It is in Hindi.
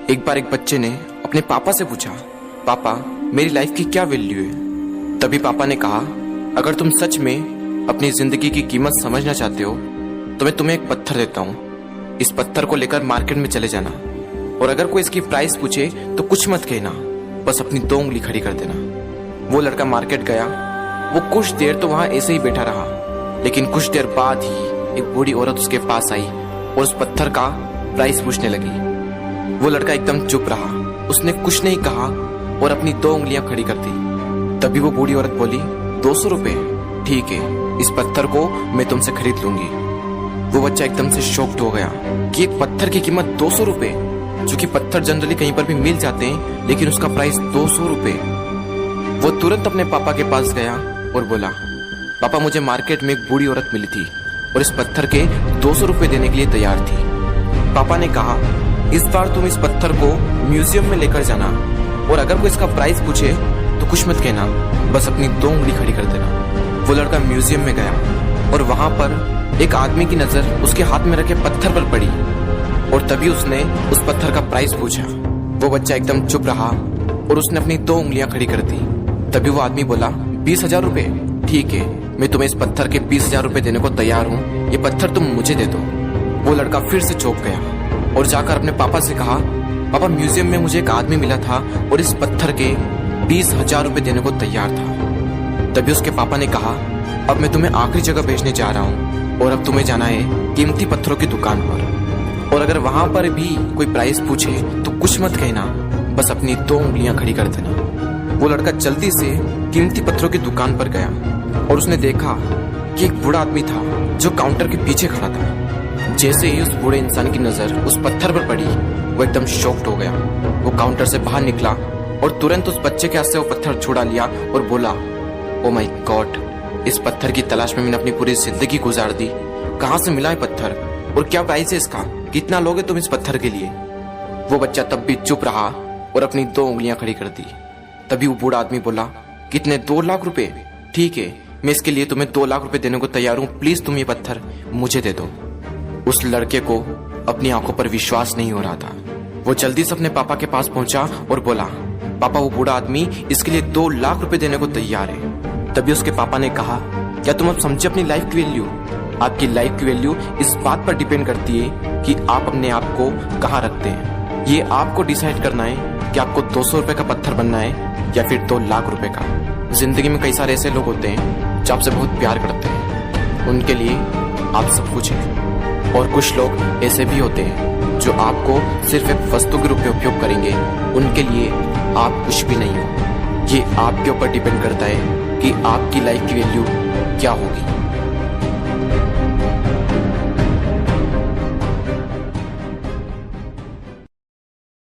एक बार एक बच्चे ने अपने पापा से पूछा, पापा मेरी लाइफ की क्या वैल्यू है। तभी पापा ने कहा, अगर तुम सच में अपनी जिंदगी की कीमत समझना चाहते हो तो मैं तुम्हें एक पत्थर देता हूँ। इस पत्थर को लेकर मार्केट में चले जाना और अगर कोई इसकी प्राइस पूछे तो कुछ मत कहना, बस अपनी 2 उंगली खड़ी कर देना। वो लड़का मार्केट गया। वो कुछ देर तो वहां ऐसे ही बैठा रहा, लेकिन कुछ देर बाद ही एक बूढ़ी औरत उसके पास आई और उस पत्थर का प्राइस पूछने लगी। वो लड़का एकदम चुप रहा, उसने कुछ नहीं कहा और अपनी 2 उंगलियां खड़ी कर दी। तभी वो बूढ़ी औरत बोली, 200 रुपए, ठीक है, इस पत्थर को मैं तुमसे खरीद लूंगी। वो बच्चा एकदम से शॉक्ड हो गया कि एक पत्थर की कीमत 200 रुपए, जो कि पत्थर जनरली कहीं पर भी मिल जाते हैं, लेकिन उसका प्राइस 200 रुपए। वो तुरंत अपने पापा के पास गया और बोला, पापा मुझे मार्केट में एक बूढ़ी औरत मिली थी और इस पत्थर के 200 रुपए देने के लिए तैयार थी। पापा ने कहा, इस बार तुम इस पत्थर को म्यूजियम में लेकर जाना और अगर कोई इसका प्राइस पूछे तो कुछ मत कहना, बस अपनी 2 उंगली खड़ी कर देना। वो लड़का म्यूजियम में गया और वहां पर एक आदमी की नजर उसके हाथ में रखे पत्थर पर पड़ी और तभी उसने उस पत्थर का प्राइस पूछा। वो बच्चा एकदम चुप रहा और उसने अपनी 2 उंगलियां खड़ी कर दी। तभी वो आदमी बोला, 20,000 रुपए, ठीक है, मैं तुम्हें इस पत्थर के 20,000 रुपए देने को तैयार हूँ, ये पत्थर तुम मुझे दे दो। वो लड़का फिर से चौंक गया और जाकर अपने पापा से कहा, पापा म्यूजियम में मुझे एक आदमी मिला था और इस पत्थर के 20,000 रुपए देने को तैयार था। तभी उसके पापा ने कहा, अब मैं तुम्हें आखिरी जगह भेजने जा रहा हूँ और अब तुम्हें जाना है कीमती पत्थरों की दुकान पर और अगर वहां पर भी कोई प्राइस पूछे तो कुछ मत कहना, बस अपनी 2 उंगलियां खड़ी कर देना। वो लड़का जल्दी से कीमती पत्थरों की दुकान पर गया और उसने देखा कि एक बूढ़ा आदमी था जो काउंटर के पीछे खड़ा था। जैसे ही उस बूढ़े इंसान की नजर उस पत्थर पर पड़ी, वो एकदम शॉक्ड हो गया। वो काउंटर से बाहर निकला और तुरंत उस बच्चे के हाथ से वो पत्थर छुड़ा लिया और बोला, ओ माय गॉड, इस पत्थर की तलाश में मैंने अपनी पूरी जिंदगी गुजार दी। कहाँ से मिला है पत्थर और क्या प्राइस है इसका, कितना लोगे तुम इस पत्थर के लिए। वो बच्चा तब भी चुप रहा और अपनी 2 उंगलियां खड़ी कर दी। तभी वो बूढ़ा आदमी बोला, कितने, 2 लाख रुपए, ठीक है, मैं इसके लिए तुम्हें 2 लाख रुपए देने को तैयार हूँ, प्लीज तुम ये पत्थर मुझे दे दो। उस लड़के को अपनी आंखों पर विश्वास नहीं हो रहा था। वो जल्दी से अपने पापा के पास पहुंचा और बोला, पापा वो बूढ़ा आदमी इसके लिए 2 लाख रुपए देने को तैयार है। तभी उसके पापा ने कहा, क्या तुम अब समझे अपनी लाइफ की वैल्यू? आपकी लाइफ की वैल्यू इस बात पर डिपेंड करती है कि आप अपने आप को कहाँ रखते हैं। ये आपको डिसाइड करना है कि आपको 200 रुपए का पत्थर बनना है या फिर 2 लाख रुपए का। जिंदगी में कई सारे ऐसे लोग होते हैं जो आपसे बहुत प्यार करते हैं, उनके लिए आप सब कुछ है, और कुछ लोग ऐसे भी होते हैं जो आपको सिर्फ एक वस्तु के रूप में उपयोग करेंगे, उनके लिए आप कुछ भी नहीं हो। ये आपके ऊपर डिपेंड करता है कि आपकी लाइफ की वैल्यू क्या होगी।